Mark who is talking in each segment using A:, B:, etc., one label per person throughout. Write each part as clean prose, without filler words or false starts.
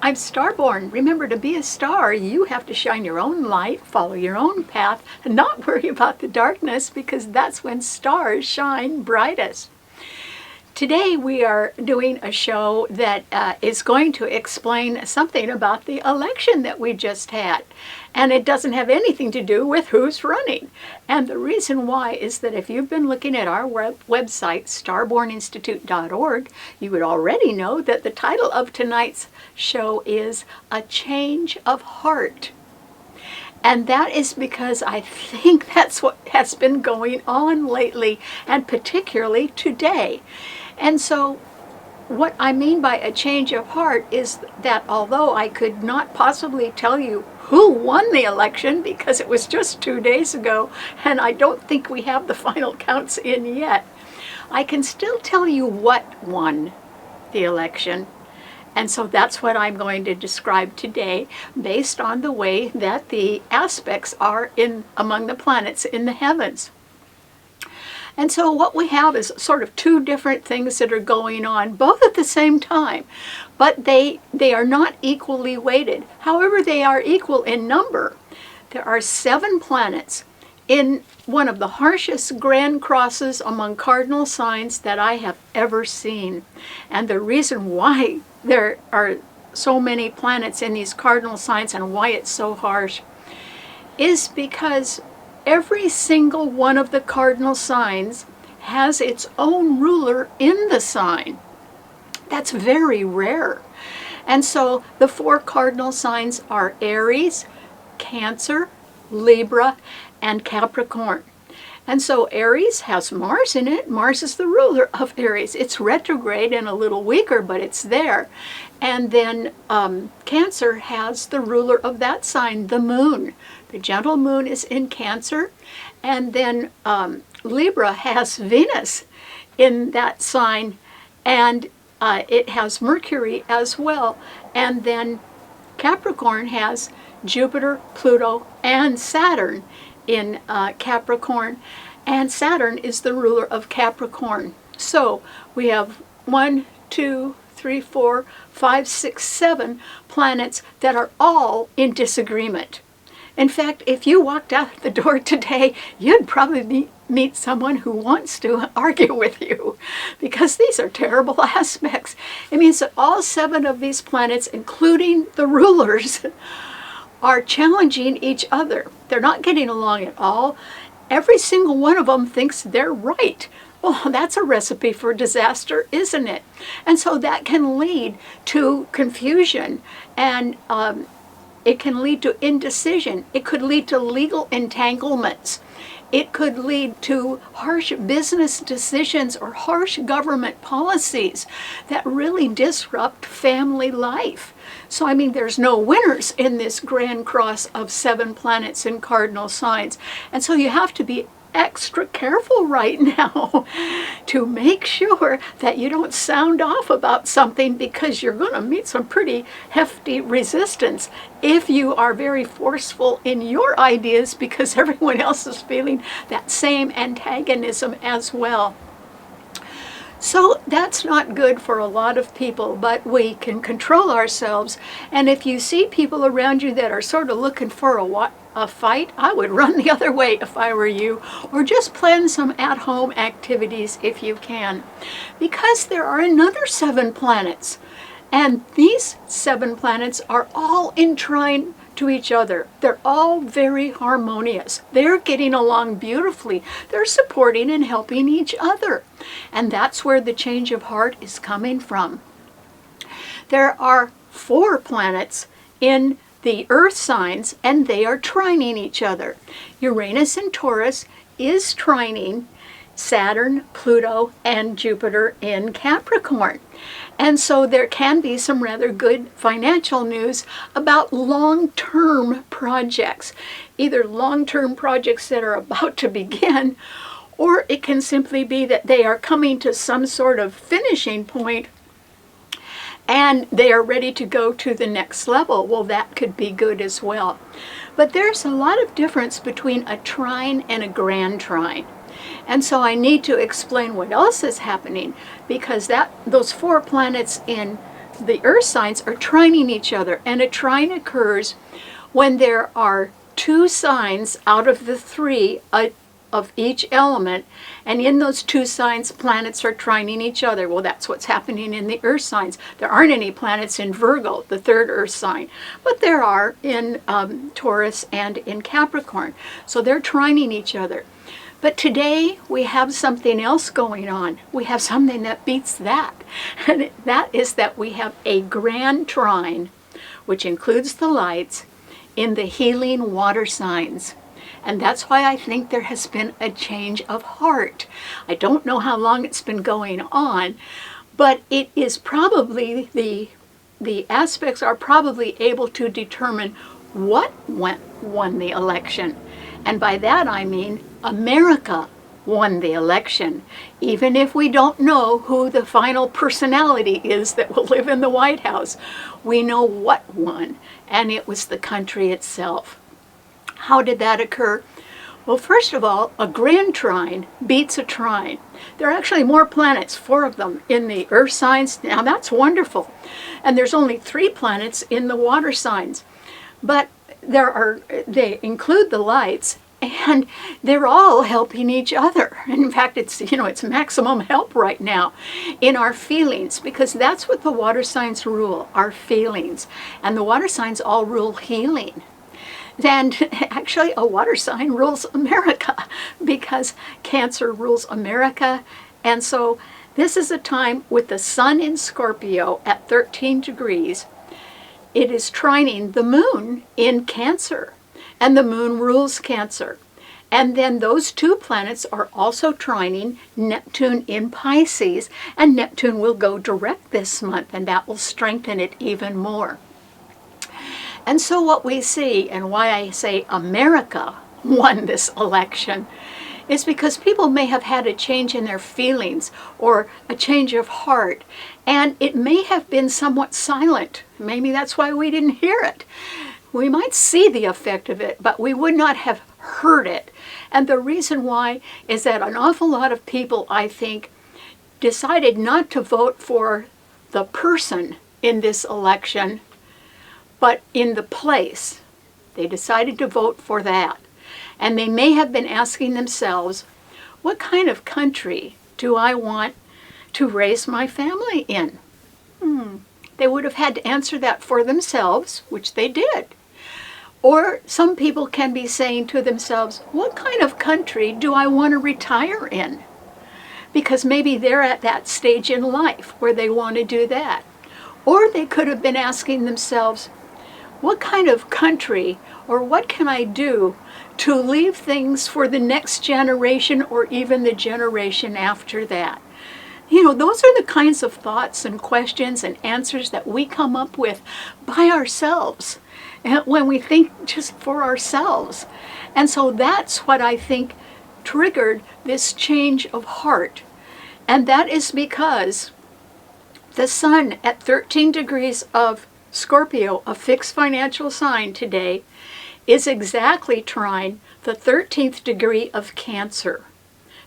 A: I'm Starborn. Remember, to be a star, you have to shine your own light, follow your own path, and not worry about the darkness, because that's when stars shine brightest. Today we are doing a show that is going to explain something about the election that we just had. And it doesn't have anything to do with who's running. And the reason why is that if you've been looking at our website, starborninstitute.org, you would already know that the title of tonight's show is A Change of Heart. And that is because I think that's what has been going on lately, and particularly today. And so what I mean by a change of heart is that although I could not possibly tell you who won the election because it was just 2 days ago, and I don't think we have the final counts in yet, I can still tell you what won the election. And so that's what I'm going to describe today based on the way that the aspects are in among the planets in the heavens. And so what we have is sort of two different things that are going on, both at the same time, but they are not equally weighted. However, they are equal in number. There are 7 planets in one of the harshest grand crosses among cardinal signs that I have ever seen. And the reason why there are so many planets in these cardinal signs and why it's so harsh is because every single one of the cardinal signs has its own ruler in the sign. That's very rare. And so the 4 cardinal signs are Aries, Cancer, Libra, and Capricorn. And so Aries has Mars in it. Mars is the ruler of Aries. It's retrograde and a little weaker, but it's there. And then Cancer has the ruler of that sign, the moon. The gentle moon is in Cancer. And then Libra has Venus in that sign, and it has Mercury as well. And then Capricorn has Jupiter, Pluto, and Saturn in Capricorn, and Saturn is the ruler of Capricorn. So we have 1, 2, 3, 4, 5, 6, 7 planets that are all in disagreement. In fact, if you walked out the door today, you'd probably meet someone who wants to argue with you, because these are terrible aspects. It means that all 7 of these planets, including the rulers, are challenging each other. They're not getting along at all. Every single one of them thinks they're right. Well, that's a recipe for disaster, isn't it? And so that can lead to confusion, and it can lead to indecision. It could lead to legal entanglements. It could lead to harsh business decisions or harsh government policies that really disrupt family life. So, I mean, there's no winners in this grand cross of 7 planets in cardinal signs. And so you have to be extra careful right now to make sure that you don't sound off about something, because you're going to meet some pretty hefty resistance if you are very forceful in your ideas, because everyone else is feeling that same antagonism as well. So that's not good for a lot of people, but we can control ourselves. And if you see people around you that are sort of looking for a fight, I would run the other way if I were you, or just plan some at-home activities if you can. Because there are another 7 planets, and these 7 planets are all in trine to each other. They're all very harmonious. They're getting along beautifully. They're supporting and helping each other. And that's where the change of heart is coming from. There are 4 planets in the earth signs, and they are trining each other. Uranus in Taurus is trining Saturn, Pluto, and Jupiter in Capricorn. And so there can be some rather good financial news about long-term projects, either long-term projects that are about to begin, or it can simply be that they are coming to some sort of finishing point and they are ready to go to the next level. Well, that could be good as well. But there's a lot of difference between a trine and a grand trine. And so I need to explain what else is happening, because those 4 planets in the earth signs are trining each other, and a trine occurs when there are two signs out of the three of each element, and in those two signs planets are trining each other. Well, that's what's happening in the earth signs. There aren't any planets in Virgo, the third earth sign, but there are in Taurus and in Capricorn. So they're trining each other. But today we have something else going on. We have something that beats that. And that is that we have a grand trine, which includes the lights, in the healing water signs. And that's why I think there has been a change of heart. I don't know how long it's been going on, but it is probably, the aspects are probably able to determine what won the election. And by that I mean America won the election, even if we don't know who the final personality is that will live in the White House. We know what won, and it was the country itself. How did that occur? Well, first of all, a grand trine beats a trine. There are actually more planets, 4 of them, in the earth signs. Now that's wonderful. And there's only 3 planets in the water signs. But they include the lights, and they're all helping each other. And in fact, it's maximum help right now in our feelings, because that's what the water signs rule, our feelings. And the water signs all rule healing. And actually, a water sign rules America, because Cancer rules America. And so this is a time with the sun in Scorpio at 13 degrees. It is trining the moon in Cancer, and the moon rules Cancer. And then those 2 planets are also trining Neptune in Pisces, and Neptune will go direct this month, and that will strengthen it even more. And so what we see, and why I say America won this election, is because people may have had a change in their feelings or a change of heart, and it may have been somewhat silent. Maybe that's why we didn't hear it. We might see the effect of it, but we would not have heard it. And the reason why is that an awful lot of people, I think, decided not to vote for the person in this election, but in the place. They decided to vote for that. And they may have been asking themselves, what kind of country do I want to raise my family in? They would have had to answer that for themselves, which they did. Or some people can be saying to themselves, what kind of country do I want to retire in? Because maybe they're at that stage in life where they want to do that. Or they could have been asking themselves, what kind of country, or what can I do to leave things for the next generation or even the generation after that? Those are the kinds of thoughts and questions and answers that we come up with by ourselves when we think just for ourselves. And so that's what I think triggered this change of heart. And that is because the sun at 13 degrees of Scorpio, a fixed financial sign today, is exactly trine the 13th degree of Cancer.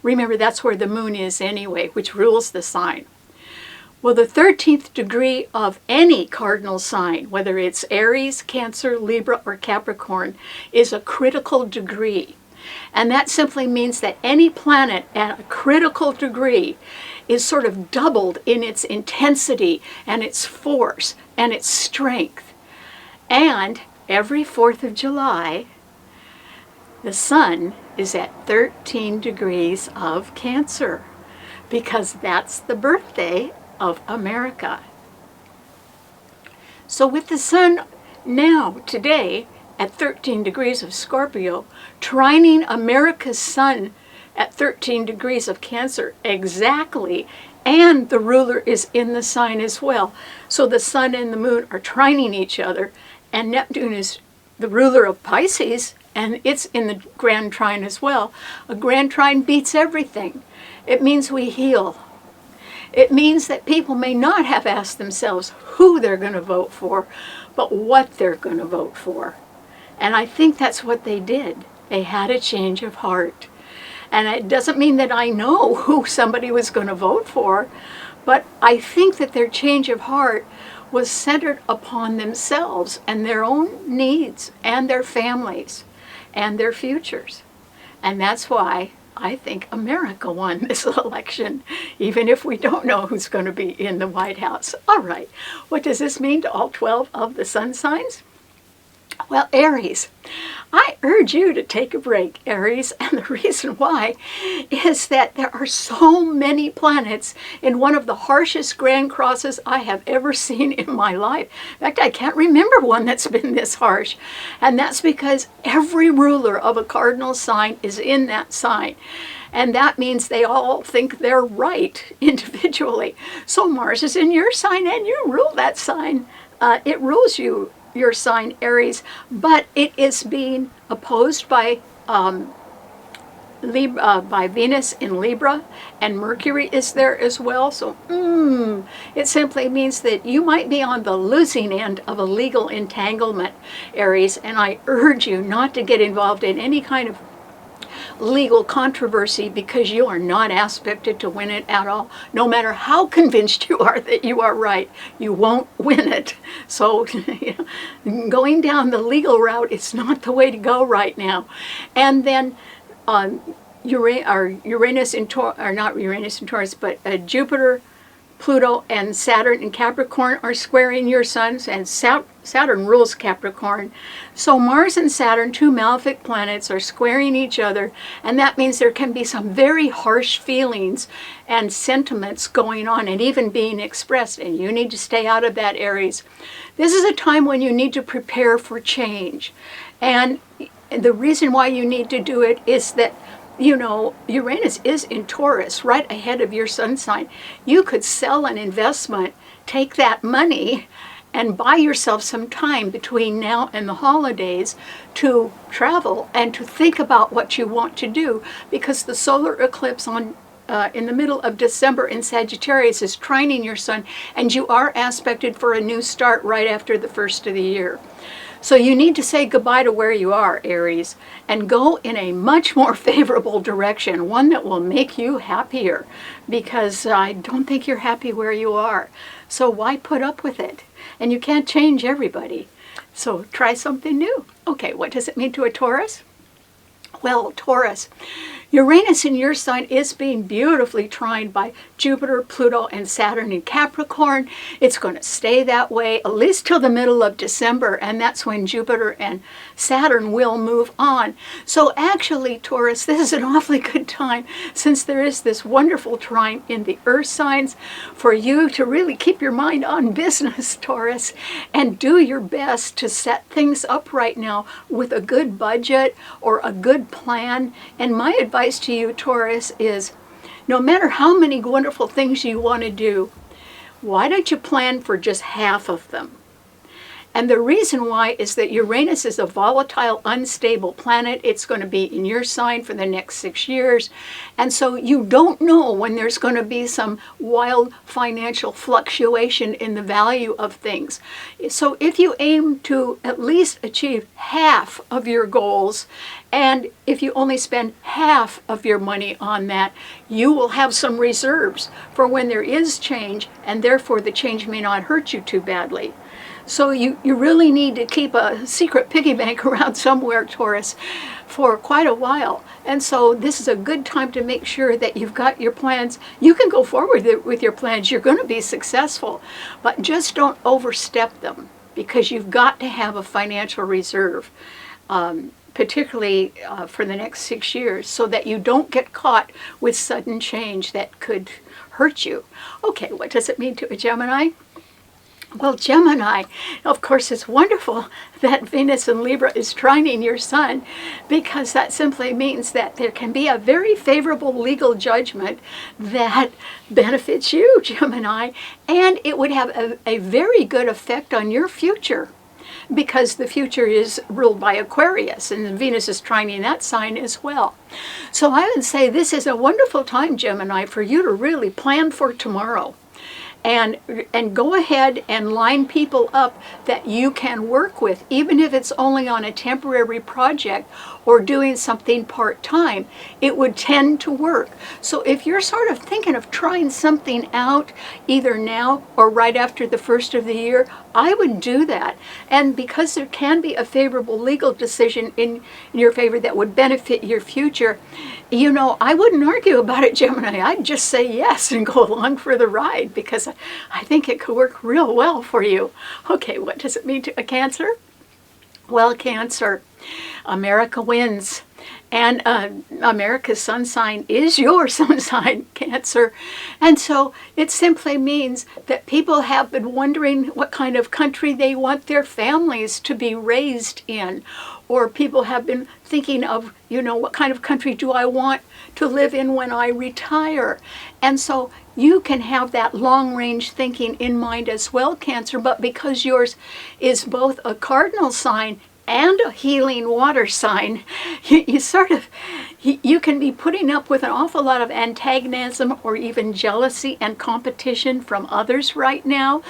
A: Remember, that's where the moon is anyway, which rules the sign. Well, the 13th degree of any cardinal sign, whether it's Aries, Cancer, Libra, or Capricorn, is a critical degree. And that simply means that any planet at a critical degree is sort of doubled in its intensity and its force and its strength. And every 4th of July, the sun is at 13 degrees of Cancer, because that's the birthday of America. So with the sun now, today, at 13 degrees of Scorpio, trining America's sun at 13 degrees of Cancer exactly, and the ruler is in the sign as well. So the sun and the moon are trining each other, and Neptune is the ruler of Pisces, and it's in the grand trine as well. A grand trine beats everything. It means we heal. It means that people may not have asked themselves who they're going to vote for, but what they're going to vote for. And I think that's what they did. They had a change of heart. And it doesn't mean that I know who somebody was going to vote for, but I think that their change of heart was centered upon themselves and their own needs and their families and their futures. And that's why I think America won this election, even if we don't know who's going to be in the White House. All right, what does this mean to all 12 of the sun signs? Well, Aries, I urge you to take a break, Aries, and the reason why is that there are so many planets in one of the harshest grand crosses I have ever seen in my life. In fact, I can't remember one that's been this harsh, and that's because every ruler of a cardinal sign is in that sign. And that means they all think they're right individually. So Mars is in your sign, and you rule that sign. It rules you, your sign, Aries, but it is being opposed by Venus in Libra, and Mercury is there as well. So it simply means that you might be on the losing end of a legal entanglement, Aries, and I urge you not to get involved in any kind of legal controversy, because you are not aspected to win it at all. No matter how convinced you are that you are right, you won't win it. So going down the legal route is not the way to go right now. And then Uranus in Taurus, or not Uranus in Taurus, but Jupiter, Pluto, and Saturn in Capricorn are squaring your suns, and Saturn rules Capricorn. So Mars and Saturn, two malefic planets, are squaring each other, and that means there can be some very harsh feelings and sentiments going on and even being expressed, and you need to stay out of that, Aries. This is a time when you need to prepare for change, and the reason why you need to do it is that Uranus is in Taurus, right ahead of your sun sign. You could sell an investment, take that money, and buy yourself some time between now and the holidays to travel and to think about what you want to do, because the solar eclipse in the middle of December in Sagittarius is trining your sun, and you are aspected for a new start right after the first of the year. So you need to say goodbye to where you are, Aries, and go in a much more favorable direction, one that will make you happier, because I don't think you're happy where you are. So why put up with it? And you can't change everybody. So try something new. Okay, what does it mean to a Taurus? Well, Taurus, Uranus in your sign is being beautifully trined by Jupiter, Pluto, and Saturn in Capricorn. It's going to stay that way at least till the middle of December, and that's when Jupiter and Saturn will move on. So actually, Taurus, this is an awfully good time, since there is this wonderful trine in the earth signs, for you to really keep your mind on business, Taurus, and do your best to set things up right now with a good budget or a good plan. And my advice to you, Taurus, is no matter how many wonderful things you want to do, why don't you plan for just half of them? And the reason why is that Uranus is a volatile, unstable planet. It's going to be in your sign for the next 6 years. And so you don't know when there's going to be some wild financial fluctuation in the value of things. So if you aim to at least achieve half of your goals, and if you only spend half of your money on that, you will have some reserves for when there is change, and therefore the change may not hurt you too badly. So you really need to keep a secret piggy bank around somewhere, Taurus, for quite a while. And so this is a good time to make sure that you've got your plans. You can go forward with your plans. You're going to be successful, but just don't overstep them, because you've got to have a financial reserve, particularly for the next 6 years, so that you don't get caught with sudden change that could hurt you. Okay, what does it mean to a Gemini? Well, Gemini, of course, it's wonderful that Venus in Libra is trining your sun, because that simply means that there can be a very favorable legal judgment that benefits you, Gemini, and it would have a very good effect on your future, because the future is ruled by Aquarius, and Venus is trining that sign as well. So I would say this is a wonderful time, Gemini, for you to really plan for tomorrow. and go ahead and line people up that you can work with, even if it's only on a temporary project or doing something part-time. It would tend to work. So if you're sort of thinking of trying something out either now or right after the first of the year, I would do that. And because there can be a favorable legal decision in your favor that would benefit your future, you know, I wouldn't argue about it, Gemini. I'd just say yes and go along for the ride, because I think it could work real well for you. Okay, what does it mean to a Cancer? Well, Cancer, America wins. And America's sun sign is your sun sign, Cancer. And so it simply means that people have been wondering what kind of country they want their families to be raised in. Or people have been thinking of, you know, what kind of country do I want to live in when I retire? And so you can have that long-range thinking in mind as well, Cancer, but because yours is both a cardinal sign and a healing water sign, you can be putting up with an awful lot of antagonism or even jealousy and competition from others right now.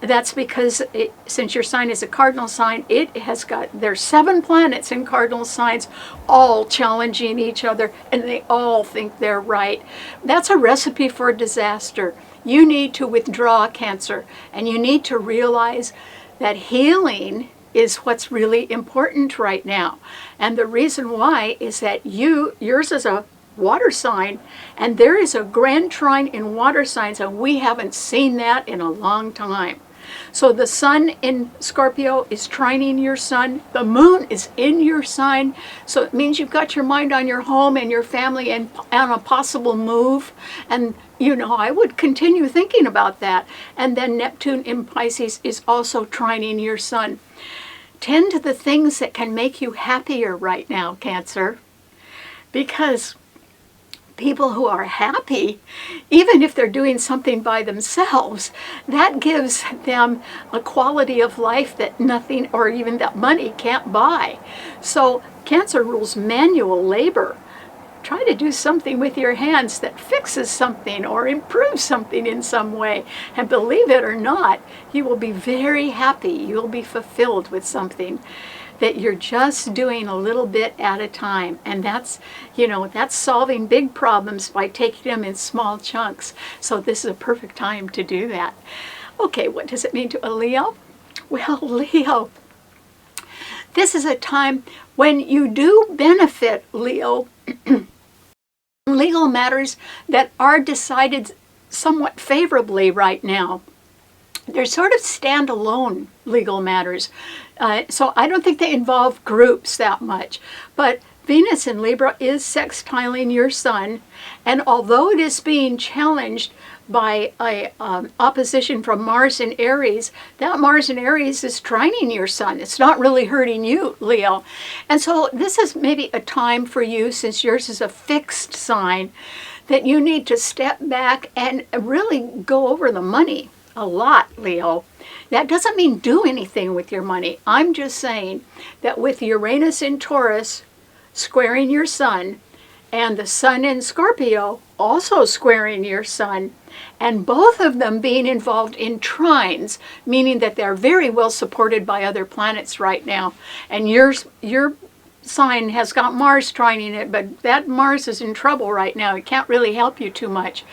A: That's because since your sign is a cardinal sign, there's 7 planets in cardinal signs, all challenging each other, and they all think they're right. That's a recipe for disaster. You need to withdraw, Cancer, and you need to realize that healing is what's really important right now. And the reason why is that yours is a water sign, and there is a grand trine in water signs, and we haven't seen that in a long time. So the sun in Scorpio is trining your sun. The moon is in your sign. So it means you've got your mind on your home and your family and on a possible move. And, you know, I would continue thinking about that. And then Neptune in Pisces is also trining your sun. Tend to the things that can make you happier right now, Cancer. Because people who are happy, even if they're doing something by themselves, that gives them a quality of life that nothing or even that money can't buy. So Cancer rules manual labor. Try to do something with your hands that fixes something or improves something in some way. And believe it or not, you will be very happy. You'll be fulfilled with something that you're just doing a little bit at a time. And that's, you know, that's solving big problems by taking them in small chunks. So this is a perfect time to do that. Okay, what does it mean to a Leo? Well, Leo, this is a time when you do benefit, Leo, legal matters that are decided somewhat favorably right now. They're sort of standalone legal matters. So I don't think they involve groups that much. But Venus in Libra is sextiling your sun. And although it is being challenged by opposition from Mars in Aries, that Mars in Aries is trining your sun. It's not really hurting you, Leo. And so this is maybe a time for you, since yours is a fixed sign, that you need to step back and really go over the money a lot, Leo. That doesn't mean do anything with your money. I'm just saying that with Uranus in Taurus squaring your sun, and the sun in Scorpio also squaring your sun, and both of them being involved in trines, meaning that they're very well supported by other planets right now. And your sign has got Mars trining it, but that Mars is in trouble right now. It can't really help you too much.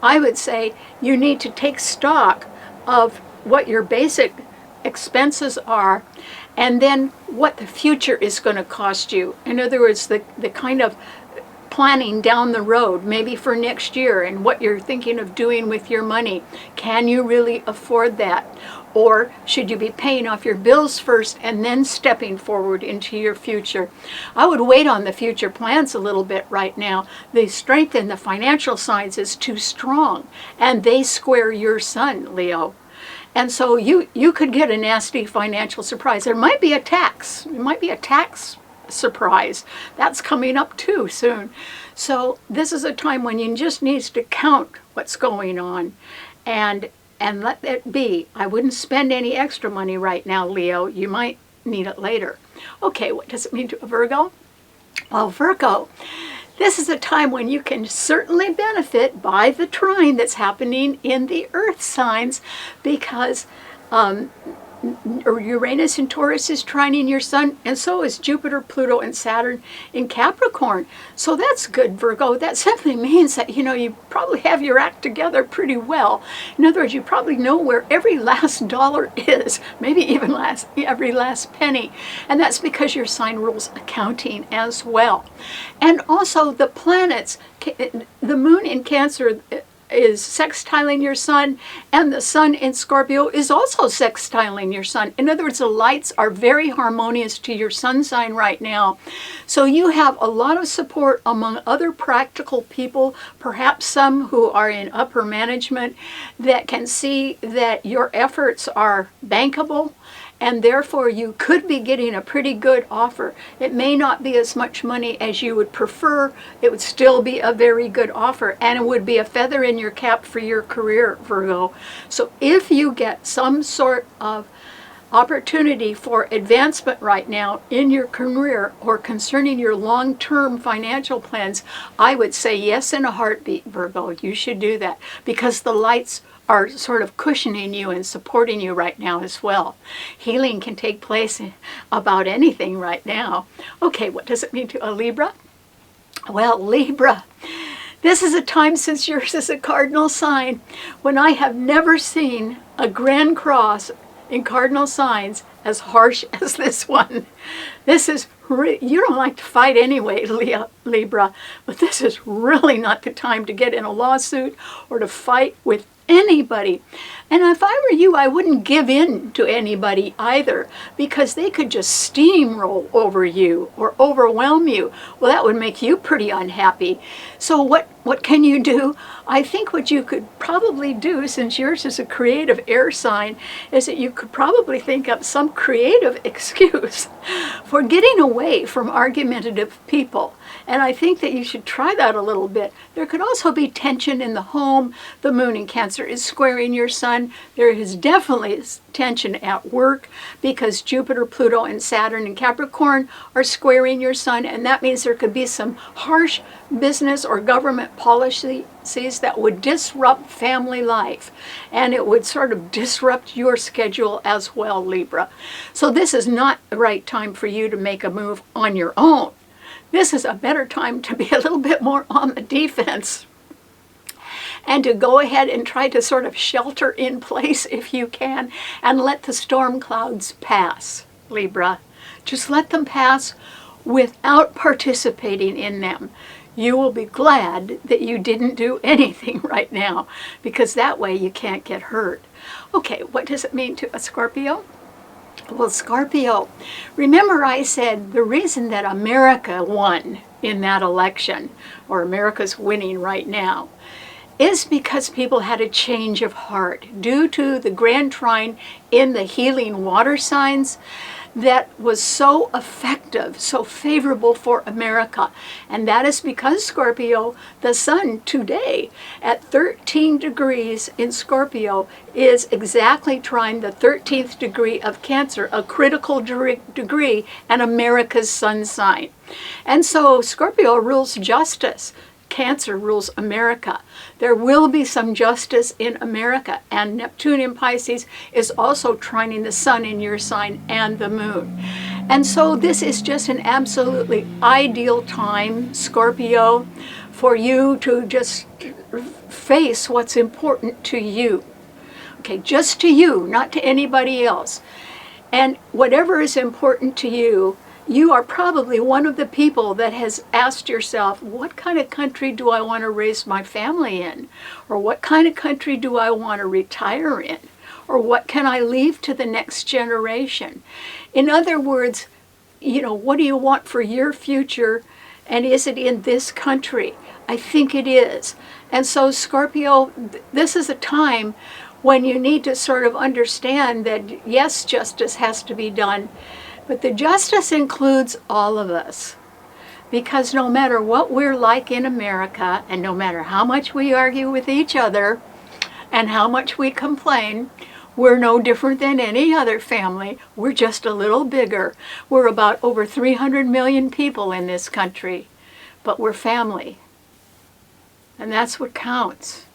A: I would say you need to take stock of what your basic expenses are, and then what the future is going to cost you. In other words, the kind of planning down the road, maybe for next year, and what you're thinking of doing with your money. Can you really afford that? Or should you be paying off your bills first and then stepping forward into your future? I would wait on the future plans a little bit right now. The strength in the financial signs is too strong, and they square your sun, Leo. And so you could get a nasty financial surprise. There might be a tax. It might be a tax surprise. That's coming up too soon. So this is a time when you just need to count what's going on and let it be. I wouldn't spend any extra money right now, Leo. You might need it later. Okay, what does it mean to a Virgo? Well, Virgo, This is a time when you can certainly benefit by the trine that's happening in the earth signs, because Uranus in Taurus is trining your sun, and so is Jupiter, Pluto, and Saturn in Capricorn. So that's good, Virgo. That simply means that, you probably have your act together pretty well. In other words, you probably know where every last dollar is, maybe even every last penny. And that's because your sign rules accounting as well. And also the planets, the moon in Cancer is sextiling your sun, and the sun in Scorpio is also sextiling your sun. In other words, the lights are very harmonious to your sun sign right now. So you have a lot of support among other practical people, perhaps some who are in upper management, that can see that your efforts are bankable, and therefore you could be getting a pretty good offer. It may not be as much money as you would prefer. It would still be a very good offer, and it would be a feather in your cap for your career, Virgo. So if you get some sort of opportunity for advancement right now in your career or concerning your long-term financial plans, I would say yes in a heartbeat, Virgo. You should do that, because the lights are sort of cushioning you and supporting you right now as well. Healing can take place about anything right now. Okay, what does it mean to a Libra? Well, Libra, this is a time, since yours is a cardinal sign, when I have never seen a grand cross in cardinal signs as harsh as this one. This is, you don't like to fight anyway, Libra, but this is really not the time to get in a lawsuit or to fight with anybody. And if I were you, I wouldn't give in to anybody either, because they could just steamroll over you or overwhelm you. Well, that would make you pretty unhappy. So what can you do? I think what you could probably do, since yours is a creative air sign, is that you could probably think up some creative excuse for getting away from argumentative people. And I think that you should try that a little bit. There could also be tension in the home. The moon in Cancer is squaring your sun. There is definitely tension at work, because Jupiter, Pluto, and Saturn in Capricorn are squaring your sun, and that means there could be some harsh business or government policies that would disrupt family life, and it would sort of disrupt your schedule as well, Libra. So this is not the right time for you to make a move on your own. This is a better time to be a little bit more on the defense and to go ahead and try to sort of shelter in place if you can, and let the storm clouds pass, Libra. Just let them pass without participating in them. You will be glad that you didn't do anything right now, because that way you can't get hurt. Okay, what does it mean to a Scorpio? Well, Scorpio, remember I said the reason that America won in that election, or America's winning right now, is because people had a change of heart due to the grand trine in the healing water signs that was so effective, so favorable for America. And that is because, Scorpio, the sun today at 13 degrees in Scorpio is exactly trine the 13th degree of Cancer, a critical degree, and America's sun sign. And so Scorpio rules justice. Cancer rules America. There will be some justice in America, and Neptune in Pisces is also trining the sun in your sign and the moon. And so this is just an absolutely ideal time, Scorpio, for you to just face what's important to you. Okay, just to you, not to anybody else. And whatever is important to you, you are probably one of the people that has asked yourself, what kind of country do I want to raise my family in? Or what kind of country do I want to retire in? Or what can I leave to the next generation? In other words, what do you want for your future? And is it in this country? I think it is. And so, Scorpio, this is a time when you need to sort of understand that, yes, justice has to be done, but the justice includes all of us. Because no matter what we're like in America, and no matter how much we argue with each other, and how much we complain, we're no different than any other family. We're just a little bigger. We're about over 300 million people in this country. but we're family. And that's what counts.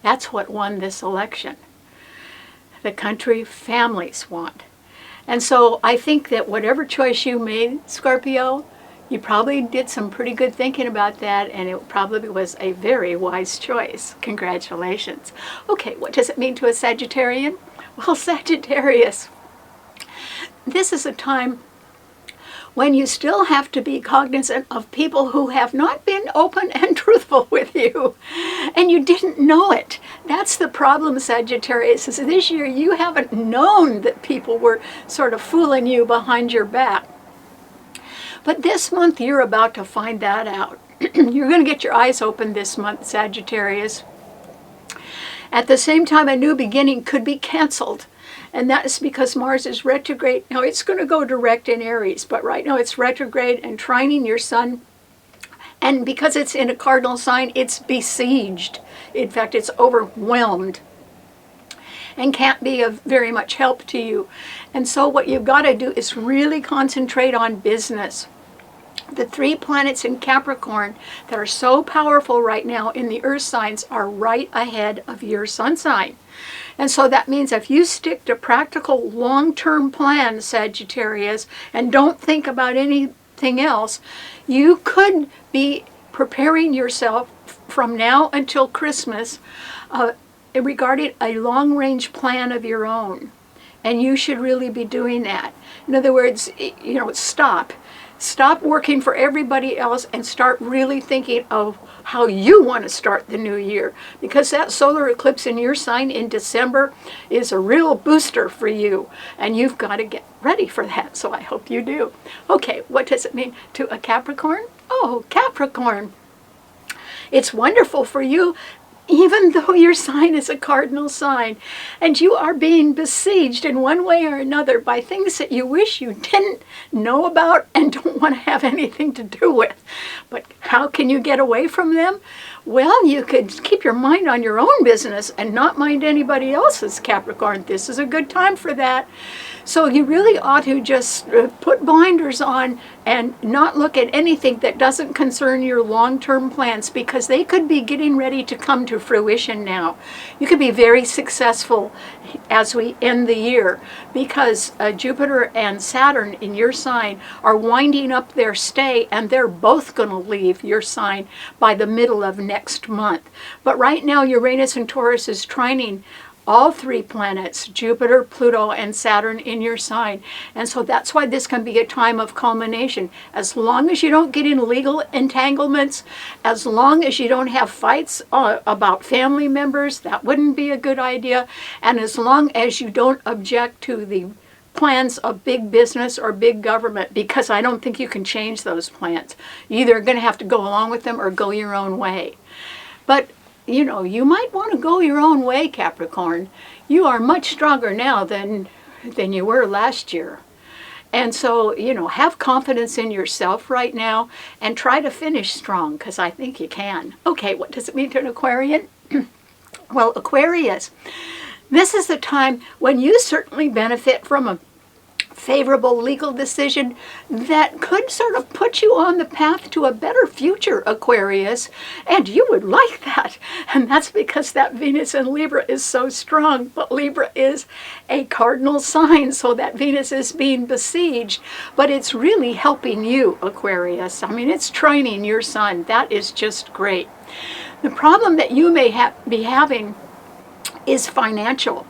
A: That's what won this election. The country families want. And so I think that whatever choice you made, Scorpio, you probably did some pretty good thinking about that, and it probably was a very wise choice. Congratulations. Okay, what does it mean to a Sagittarian? Well, Sagittarius, this is a time when you still have to be cognizant of people who have not been open and truthful with you, and you didn't know it. That's the problem, Sagittarius, is this year you haven't known that people were sort of fooling you behind your back. But this month you're about to find that out. You're going to get your eyes open this month, Sagittarius. At the same time, a new beginning could be canceled. And that is because Mars is retrograde. Now, it's going to go direct in Aries, but right now it's retrograde and trining your sun. And because it's in a cardinal sign, it's besieged. In fact, it's overwhelmed and can't be of very much help to you. And so what you've got to do is really concentrate on business. The 3 planets in Capricorn that are so powerful right now in the earth signs are right ahead of your sun sign. And so that means if you stick to practical long-term plans, Sagittarius, and don't think about anything else, you could be preparing yourself from now until Christmas regarding a long-range plan of your own. And you should really be doing that. In other words, stop. Stop working for everybody else and start really thinking of how you want to start the new year. Because that solar eclipse in your sign in December is a real booster for you. And you've got to get ready for that. So I hope you do. Okay, what does it mean to a Capricorn? Oh, Capricorn. It's wonderful for you, even though your sign is a cardinal sign, and you are being besieged in one way or another by things that you wish you didn't know about and don't want to have anything to do with. But how can you get away from them? Well, you could keep your mind on your own business and not mind anybody else's, Capricorn. This is a good time for that. So you really ought to just put blinders on and not look at anything that doesn't concern your long-term plans, because they could be getting ready to come to fruition now. You could be very successful as we end the year, because Jupiter and Saturn in your sign are winding up their stay, and they're both going to leave your sign by the middle of next month. But right now Uranus and Taurus is trining all 3 planets, Jupiter, Pluto, and Saturn in your sign. And so that's why this can be a time of culmination. As long as you don't get in legal entanglements, as long as you don't have fights about family members, that wouldn't be a good idea. And as long as you don't object to the plans of big business or big government, because I don't think you can change those plans. You're either going to have to go along with them or go your own way. But you might want to go your own way, Capricorn. You are much stronger now than you were last year. And so, have confidence in yourself right now and try to finish strong, because I think you can. Okay, what does it mean to an Aquarian? Well, Aquarius, this is the time when you certainly benefit from a favorable legal decision that could sort of put you on the path to a better future, Aquarius, and you would like that. And that's because that Venus in Libra is so strong, but Libra is a cardinal sign, so that Venus is being besieged, but it's really helping you, Aquarius. I mean, it's trining your sun. That is just great. The problem that you may be having is financial.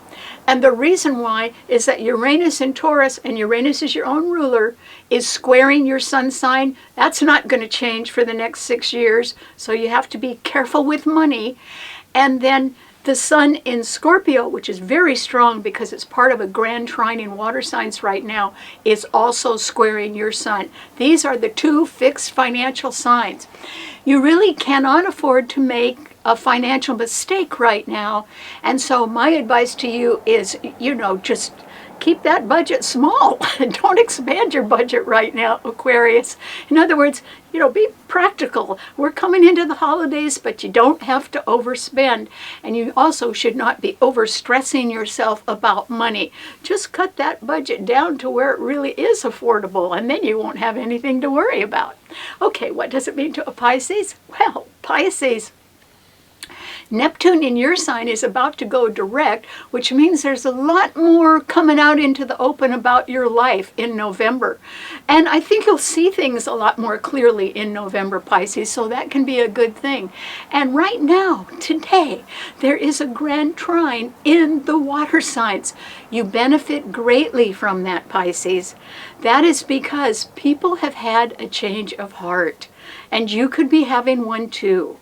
A: And the reason why is that Uranus in Taurus, and Uranus is your own ruler, is squaring your sun sign. That's not going to change for the next 6 years. So you have to be careful with money. And then the sun in Scorpio, which is very strong because it's part of a grand trine in water signs right now, is also squaring your sun. These are the 2 fixed financial signs. You really cannot afford to make a financial mistake right now. And so my advice to you is, just keep that budget small. Don't expand your budget right now, Aquarius. In other words, be practical. We're coming into the holidays, but you don't have to overspend. And you also should not be overstressing yourself about money. Just cut that budget down to where it really is affordable, and then you won't have anything to worry about. Okay, what does it mean to a Pisces? Well, Pisces, Neptune in your sign is about to go direct, which means there's a lot more coming out into the open about your life in November. And I think you'll see things a lot more clearly in November, Pisces, so that can be a good thing. And right now, today, there is a grand trine in the water signs. You benefit greatly from that, Pisces. That is because people have had a change of heart, and you could be having one too.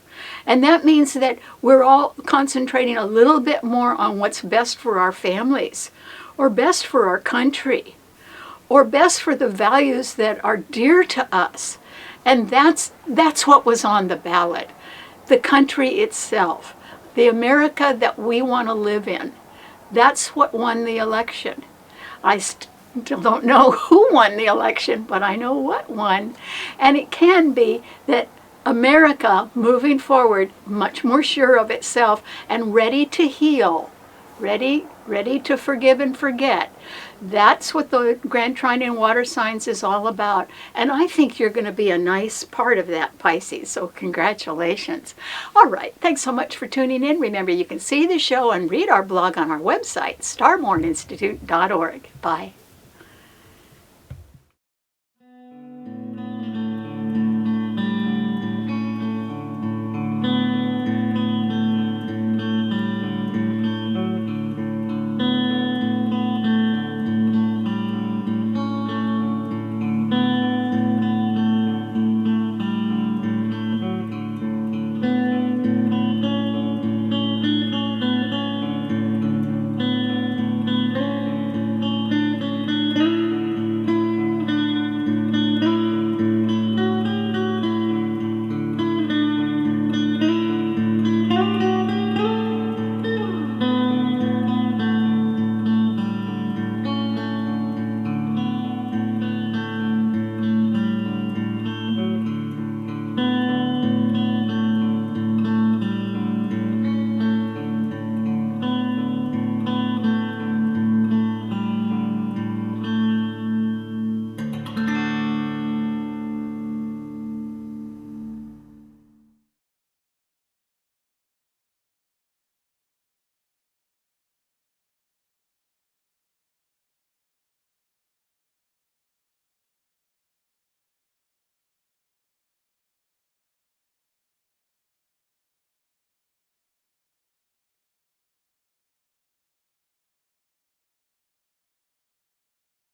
A: And that means that we're all concentrating a little bit more on what's best for our families, or best for our country, or best for the values that are dear to us. And that's what was on the ballot. The country itself, the America that we want to live in. That's what won the election. I still don't know who won the election, but I know what won. And it can be that America, moving forward, much more sure of itself and ready to heal, ready to forgive and forget. That's what the Grand Trine in water signs is all about. And I think you're going to be a nice part of that, Pisces. So congratulations. All right. Thanks so much for tuning in. Remember, you can see the show and read our blog on our website, starborninstitute.org. Bye.